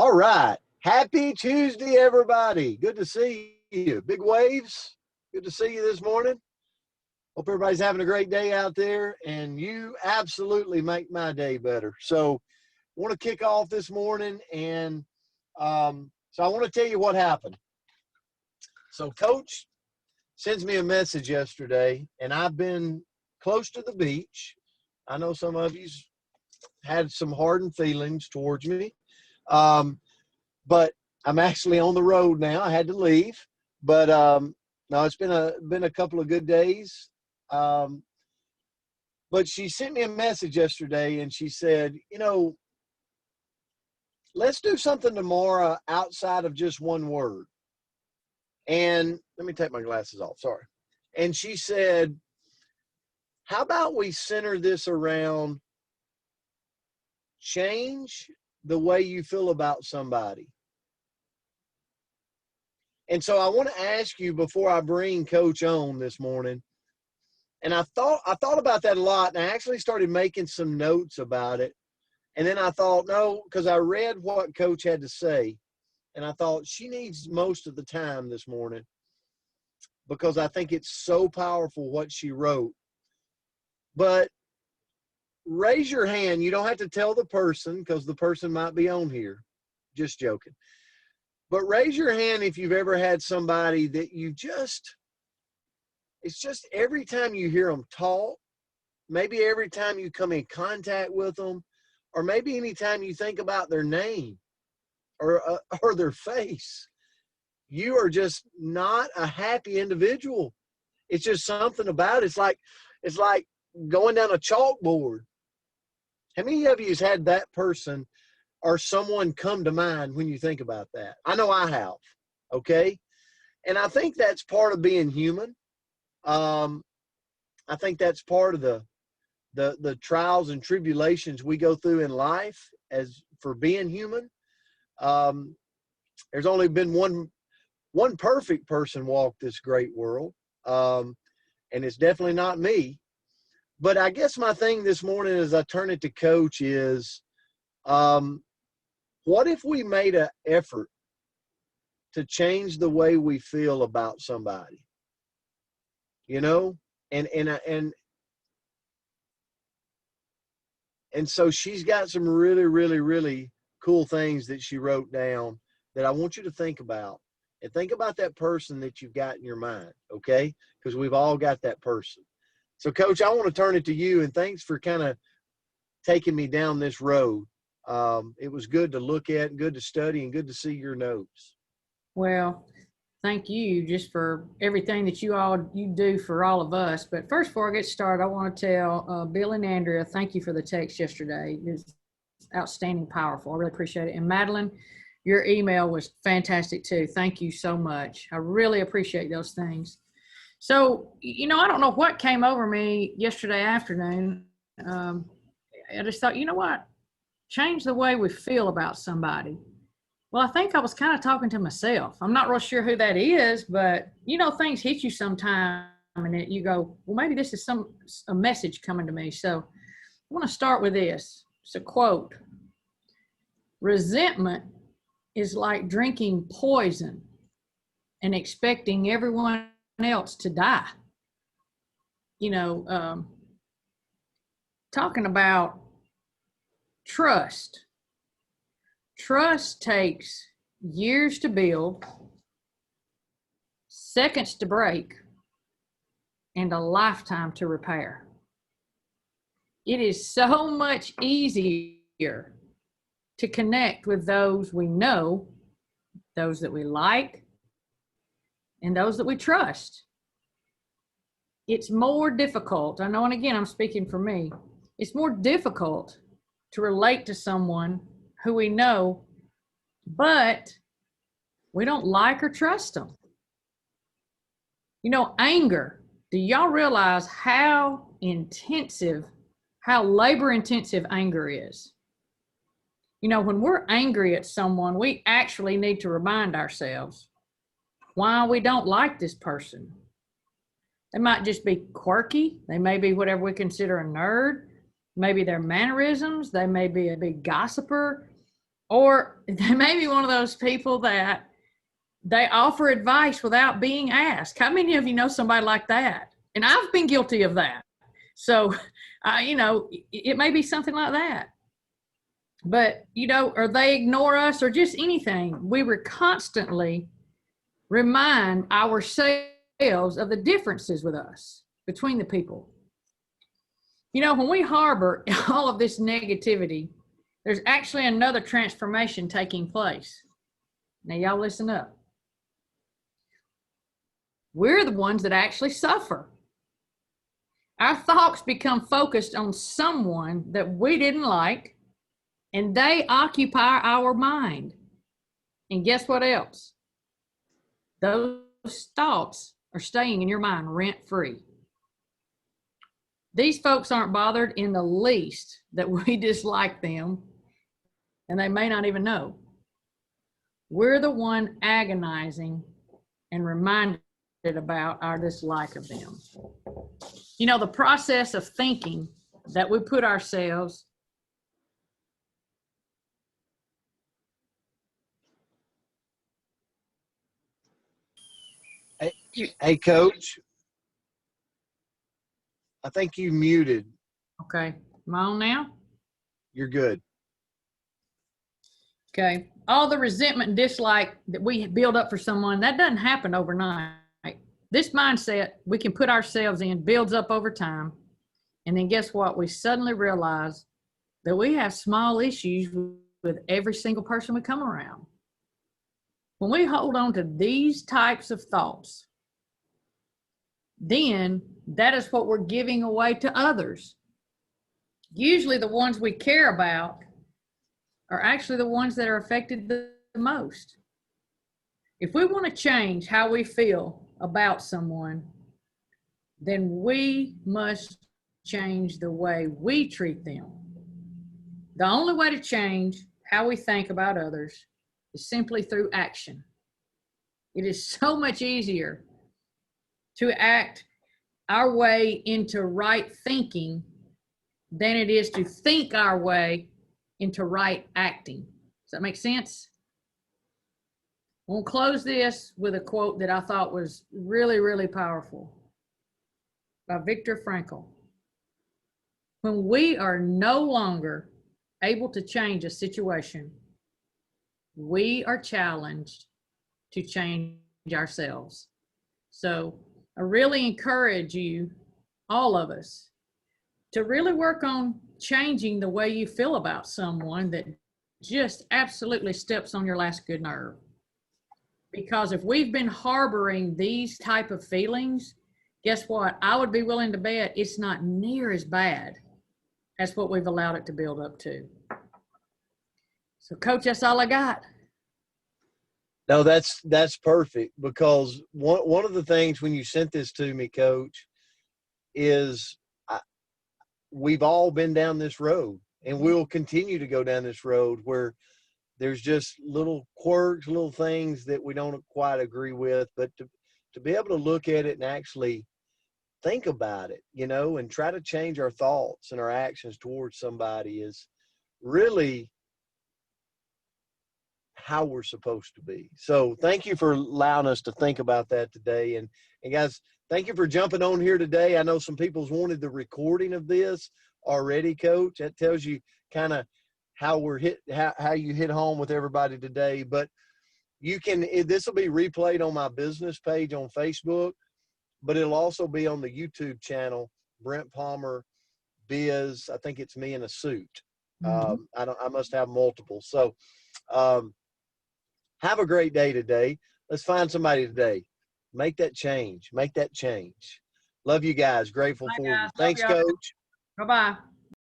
All right. Happy Tuesday, everybody. Good to see you. Big waves. Good to see you this morning. Hope everybody's having a great day out there, and you absolutely make my day better. So I want to kick off this morning, and so I want to tell you what happened. So Coach sends me a message yesterday, and I've been close to the beach. I know some of you's had some hardened feelings towards me. But I'm actually on the road now. I had to leave, but no, it's been a couple of good days. But she sent me a message yesterday, and she said, let's do something tomorrow outside of just one word. And let me take my glasses off. Sorry. And she said, how about we center this around change the way you feel about somebody? And so I want to ask you before I bring Coach on this morning, and I thought about that a lot, and I actually started making some notes about it. And then I thought, no, because I read what Coach had to say, and I thought she needs most of the time this morning because I think it's so powerful what she wrote. But raise your hand. You don't have to tell the person because the person might be on here. Just joking. But raise your hand if you've ever had somebody that it's just every time you hear them talk, maybe every time you come in contact with them, or maybe anytime you think about their name or their face, you are just not a happy individual. It's just something about it. It's like going down a chalkboard. How many of you has had that person or someone come to mind when you think about that? I know I have, okay? And I think that's part of being human. I think that's part of the trials and tribulations we go through in life as for being human. There's only been one perfect person walk this great world, and it's definitely not me. But I guess my thing this morning as I turn it to Coach is, what if we made an effort to change the way we feel about somebody? And so she's got some really, really, really cool things that she wrote down that I want you to think about. And think about that person that you've got in your mind, okay? Because we've all got that person. So, Coach, I want to turn it to you, and thanks for kind of taking me down this road. It was good to look at, and good to study, and good to see your notes. Well, thank you just for everything that you do for all of us. But first, before I get started, I want to tell Bill and Andrea, thank you for the text yesterday. It was outstanding, powerful. I really appreciate it. And Madeline, your email was fantastic too. Thank you so much. I really appreciate those things. So, I don't know what came over me yesterday afternoon. I just thought, you know what? Change the way we feel about somebody. Well, I think I was kind of talking to myself. I'm not real sure who that is, but things hit you sometime and you go, well, maybe this is a message coming to me. So I want to start with this. It's a quote. Resentment is like drinking poison and expecting everyone else to die. Talking about trust. Trust takes years to build, seconds to break, and a lifetime to repair. It is so much easier to connect with those we know, those that we like, and those that we trust. It's more difficult, I know, and again, I'm speaking for me, it's more difficult to relate to someone who we know, but we don't like or trust them. Anger. Do y'all realize how labor intensive anger is? When we're angry at someone, we actually need to remind ourselves why we don't like this person. They might just be quirky. They may be whatever we consider a nerd. Maybe their mannerisms. They may be a big gossiper. Or they may be one of those people that they offer advice without being asked. How many of you know somebody like that? And I've been guilty of that. So, it may be something like that. But, or they ignore us or just anything. We were constantly remind ourselves of the differences with us, between the people. When we harbor all of this negativity, there's actually another transformation taking place. Now, y'all listen up. We're the ones that actually suffer. Our thoughts become focused on someone that we didn't like, and they occupy our mind. And guess what else? Those thoughts are staying in your mind rent-free. These folks aren't bothered in the least that we dislike them, and they may not even know. We're the one agonizing and reminded about our dislike of them. The process of thinking that we put ourselves. Hey, Coach, I think you muted. Okay, am I on now? You're good. Okay, all the resentment and dislike that we build up for someone, that doesn't happen overnight. This mindset we can put ourselves in builds up over time. And then guess what? We suddenly realize that we have small issues with every single person we come around. When we hold on to these types of thoughts, then that is what we're giving away to others. Usually the ones we care about are actually the ones that are affected the most. If we want to change how we feel about someone, then we must change the way we treat them. The only way to change how we think about others is simply through action. It is so much easier to act our way into right thinking than it is to think our way into right acting. Does that make sense? We'll close this with a quote that I thought was really, really powerful by Viktor Frankl. When we are no longer able to change a situation, we are challenged to change ourselves. So I really encourage you, all of us, to really work on changing the way you feel about someone that just absolutely steps on your last good nerve. Because if we've been harboring these type of feelings, guess what? I would be willing to bet it's not near as bad as what we've allowed it to build up to. So, Coach, that's all I got. No, that's perfect, because one of the things when you sent this to me, Coach, is we've all been down this road, and we'll continue to go down this road where there's just little quirks, little things that we don't quite agree with, but to be able to look at it and actually think about it, and try to change our thoughts and our actions towards somebody is really how we're supposed to be. So thank you for allowing us to think about that today. And guys, thank you for jumping on here today. I know some people's wanted the recording of this already, Coach. That tells you kind of how how you hit home with everybody today. But this will be replayed on my business page on Facebook, but it'll also be on the YouTube channel, Brent Palmer Biz. I think it's Me in a Suit. I must have multiple. So have a great day today. Let's find somebody today. Make that change. Make that change. Love you guys. Grateful for you. Thanks, Coach. Bye-bye.